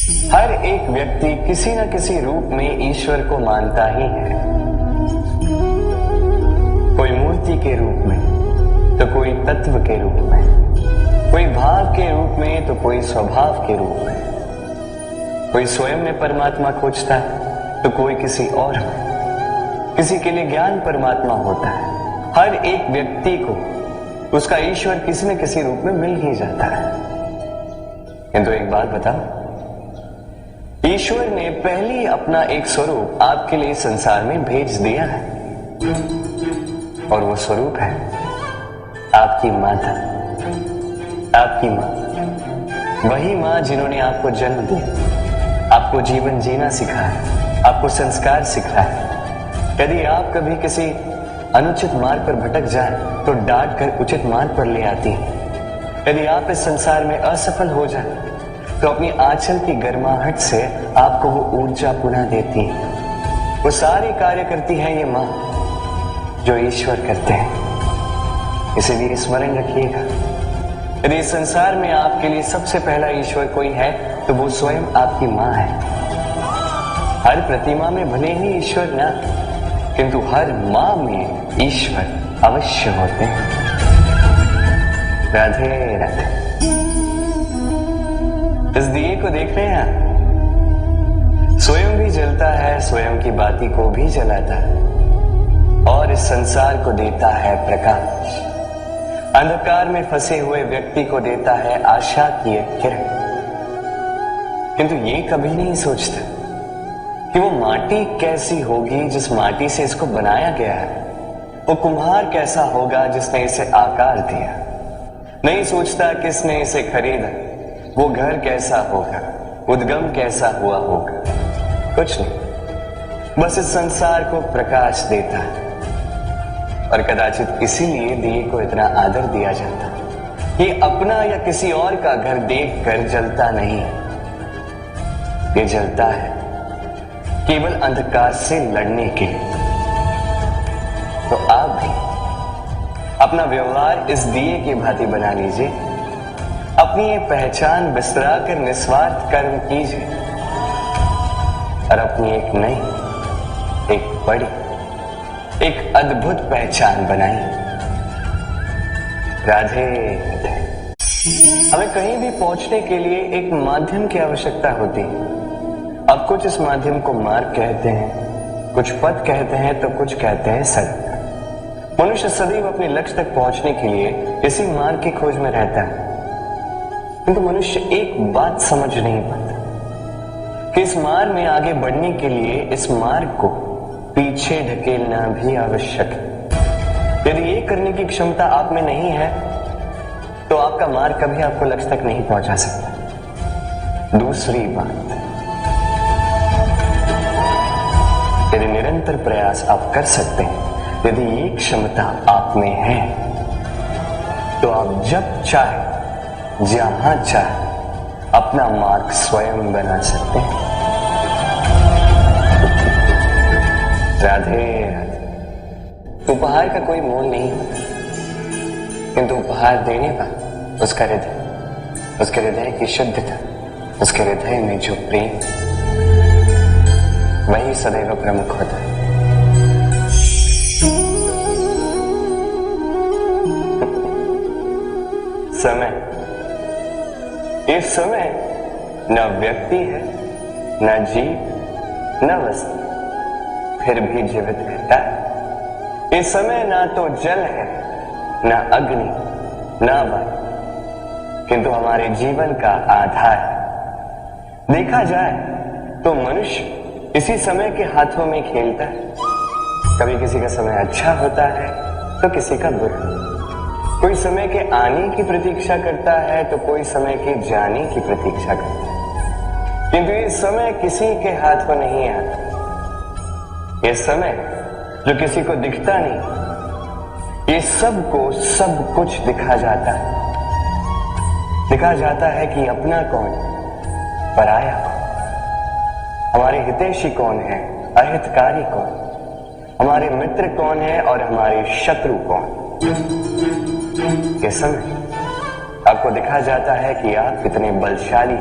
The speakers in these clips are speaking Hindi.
हर एक व्यक्ति किसी न किसी रूप में ईश्वर को मानता ही है। कोई मूर्ति के रूप में, तो कोई तत्व के रूप में, कोई भाव के रूप में, तो कोई स्वभाव के रूप में। कोई स्वयं में परमात्मा खोजता है, तो कोई किसी और में। किसी के लिए ज्ञान परमात्मा होता है। हर एक व्यक्ति को उसका ईश्वर किसी न किसी रूप में मिल ही जाता है। किंतु एक बात बताओ, ईश्वर ने पहले अपना एक स्वरूप आपके लिए संसार में भेज दिया है, और वो स्वरूप है आपकी माता, आपकी मां। वही मां जिन्होंने आपको जन्म दिया, आपको जीवन जीना सिखाया, आपको संस्कार सिखाया। यदि आप कभी किसी अनुचित मार्ग पर भटक जाए तो डांट कर उचित मार्ग पर ले आती है। यदि आप इस संसार में असफल हो जाए तो अपनी आंचल की गर्माहट से आपको वो ऊर्जा पुनः देती है। वो सारे कार्य करती है ये मां जो ईश्वर करते हैं। इसीलिए स्मरण रखिएगा, यदि इस संसार में आपके लिए सबसे पहला ईश्वर कोई है तो वो स्वयं आपकी मां है। हर प्रतिमा में भले ही ईश्वर ना, किंतु हर मां में ईश्वर अवश्य होते हैं। राधे राधे। इस दिए को देख रहे हैं आप? स्वयं भी जलता है, स्वयं की बाती को भी जलाता है, और इस संसार को देता है प्रकाश। अंधकार में फंसे हुए व्यक्ति को देता है आशा की एक किरण। किंतु ये कभी नहीं सोचता कि वो माटी कैसी होगी जिस माटी से इसको बनाया गया है। वो कुम्हार कैसा होगा जिसने इसे आकार दिया। नहीं सोचता किसने इसे खरीदा, वो घर कैसा होगा, उद्गम कैसा हुआ होगा। कुछ नहीं, बस इस संसार को प्रकाश देता है। और कदाचित इसीलिए दिए को इतना आदर दिया जाता। ये अपना या किसी और का घर देखकर जलता नहीं, ये जलता है केवल अंधकार से लड़ने के लिए। तो आप भी अपना व्यवहार इस दिए की भांति बना लीजिए। अपनी ये पहचान बिसरा कर निस्वार्थ कर्म कीजिए, और अपनी एक नई, एक बड़ी, एक अद्भुत पहचान बनाइए। राधे राधे। हमें कहीं भी पहुंचने के लिए एक माध्यम की आवश्यकता होती है। अब कुछ इस माध्यम को मार्ग कहते हैं, कुछ पथ कहते हैं, तो कुछ कहते हैं सड़क। मनुष्य सदैव अपने लक्ष्य तक पहुंचने के लिए इसी मार्ग की खोज में रहता है। किंतु मनुष्य एक बात समझ नहीं पाता कि इस मार्ग में आगे बढ़ने के लिए इस मार्ग को पीछे ढकेलना भी आवश्यक है। यदि ये करने की क्षमता आप में नहीं है तो आपका मार्ग कभी आपको लक्ष्य तक नहीं पहुंचा सकता। दूसरी बात, यदि निरंतर प्रयास आप कर सकते हैं, यदि ये क्षमता आप में है, तो आप जब चाहे, जहां चाहे अपना मार्ग स्वयं बना सकते हैं। राधे राधे। उपहार का कोई मोल नहीं, किंतु उपहार देने पर उसका हृदय, उसके हृदय की शुद्धता, उसके हृदय में जो प्रेम, वही सदैव प्रमुख होता है। समय, ये समय न व्यक्ति है, न जीव, न वस्तु, फिर भी जीवित रहता है। ये समय ना तो जल है, न अग्नि, न वायु, किंतु हमारे जीवन का आधार है। देखा जाए तो मनुष्य इसी समय के हाथों में खेलता है। कभी किसी का समय अच्छा होता है तो किसी का बुरा। कोई समय के आने की प्रतीक्षा करता है तो कोई समय के जाने की प्रतीक्षा करता है। किंतु ये समय किसी के हाथ में नहीं आता। ये समय जो किसी को दिखता नहीं, ये सबको सब कुछ दिखा जाता है। दिखा जाता है कि अपना कौन, पराया कौन, हमारे हितैषी कौन है, अहितकारी कौन, हमारे मित्र कौन है और हमारे शत्रु कौन। ये समय आपको दिखा जाता है कि आप कितने बलशाली,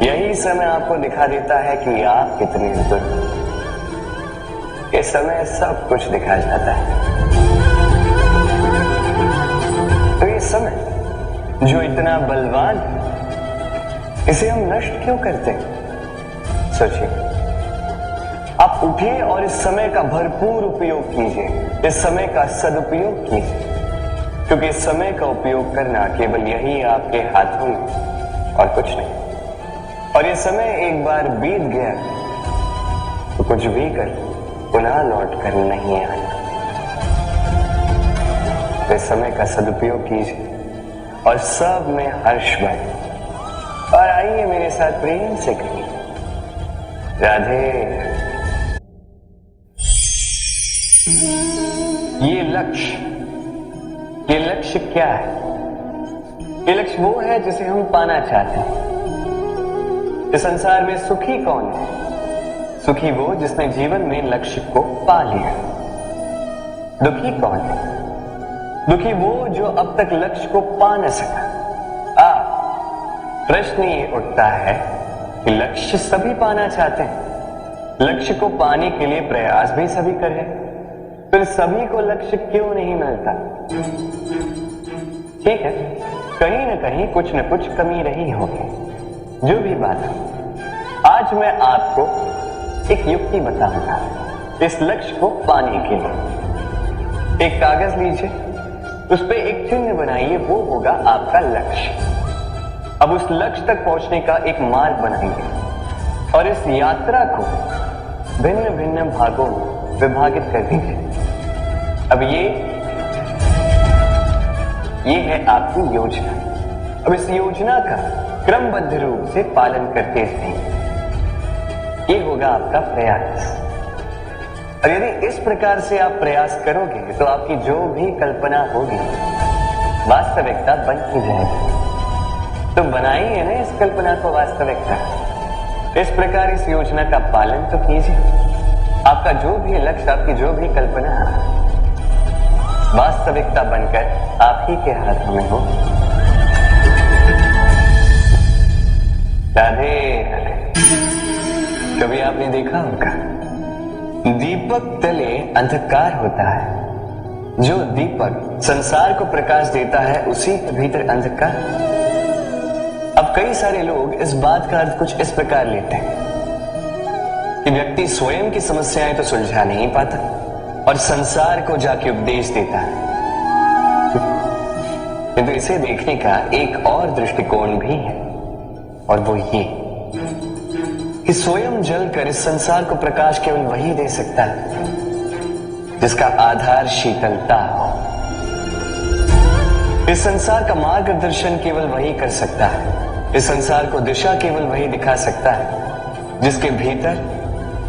यही समय आपको दिखा देता है कि आप कितने दुर्बल। ये समय सब कुछ दिखा जाता है। तो ये समय जो इतना बलवान है, इसे हम नष्ट क्यों करते? सोचिए, आप उठिए और इस समय का भरपूर उपयोग कीजिए, इस समय का सदुपयोग कीजिए, क्योंकि इस समय का उपयोग करना केवल यही आपके हाथों में और कुछ नहीं। और ये समय एक बार बीत गया तो कुछ भी कर पुनः लौट कर नहीं आना। तो इस समय का सदुपयोग कीजिए और सब में हर्ष भरे। और आइए मेरे साथ प्रेम से कहिए, राधे। ये लक्ष्य क्या है? ये लक्ष्य वो है जिसे हम पाना चाहते हैं। इस संसार में सुखी कौन है? सुखी वो जिसने जीवन में लक्ष्य को पा लिया। दुखी कौन है? दुखी वो जो अब तक लक्ष्य को पा न सका। प्रश्न ये उठता है कि लक्ष्य सभी पाना चाहते हैं, लक्ष्य को पाने के लिए प्रयास भी सभी करें, फिर सभी को लक्ष्य क्यों नहीं मिलता? ठीक है, कहीं न कहीं कुछ न कुछ कमी रही होगी। जो भी बात हो, आज मैं आपको एक युक्ति बताऊंगा इस लक्ष्य को पाने के लिए। एक कागज लीजिए, उस पर एक चिन्ह बनाइए, वो होगा आपका लक्ष्य। अब उस लक्ष्य तक पहुंचने का एक मार्ग बनाइए और इस यात्रा को भिन्न भिन्न भागों में विभाजित कर दीजिए। अब ये है आपकी योजना। अब इस योजना का क्रमबद्ध रूप से पालन करते रहिए। ये होगा आपका प्रयास। और यदि इस प्रकार से आप प्रयास करोगे तो आपकी जो भी कल्पना होगी वास्तविकता बन ही जाएगी। तो बनाइए ना इस कल्पना को वास्तविकता। इस प्रकार इस योजना का पालन तो कीजिए। आपका जो भी लक्ष्य, आपकी जो भी कल्पना वास्तविकता बनकर आप ही के हाथों में हो। राधे राधे। कभी आपने देखा होगा, दीपक तले अंधकार होता है। जो दीपक संसार को प्रकाश देता है, उसी के भीतर अंधकार। अब कई सारे लोग इस बात का अर्थ कुछ इस प्रकार लेते हैं कि व्यक्ति स्वयं की समस्याएं तो सुलझा नहीं पाता और संसार को जाके उपदेश देता है। किंतु इसे देखने का एक और दृष्टिकोण भी है, और वो ये कि स्वयं जलकर इस संसार को प्रकाश केवल वही दे सकता है जिसका आधार शीतलता हो। इस संसार का मार्गदर्शन केवल वही कर सकता है, इस संसार को दिशा केवल वही दिखा सकता है जिसके भीतर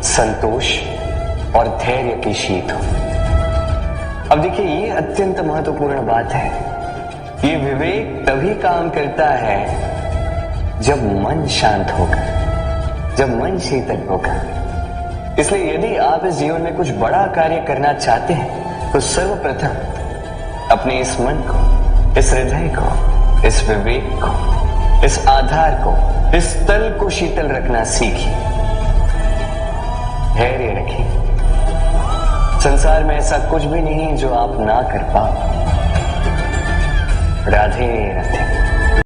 संतोष और धैर्य की शीत हो। अब देखिए, ये अत्यंत महत्वपूर्ण बात है। ये विवेक तभी काम करता है जब मन शांत होगा, जब मन शीतल होगा। इसलिए यदि आप इस जीवन में कुछ बड़ा कार्य करना चाहते हैं तो सर्वप्रथम अपने इस मन को, इस हृदय को, इस विवेक को, इस आधार को, इस तल को शीतल रखना सीखिए। धैर्य रखिए। संसार में ऐसा कुछ भी नहीं जो आप ना कर पाओ। राधे राधे।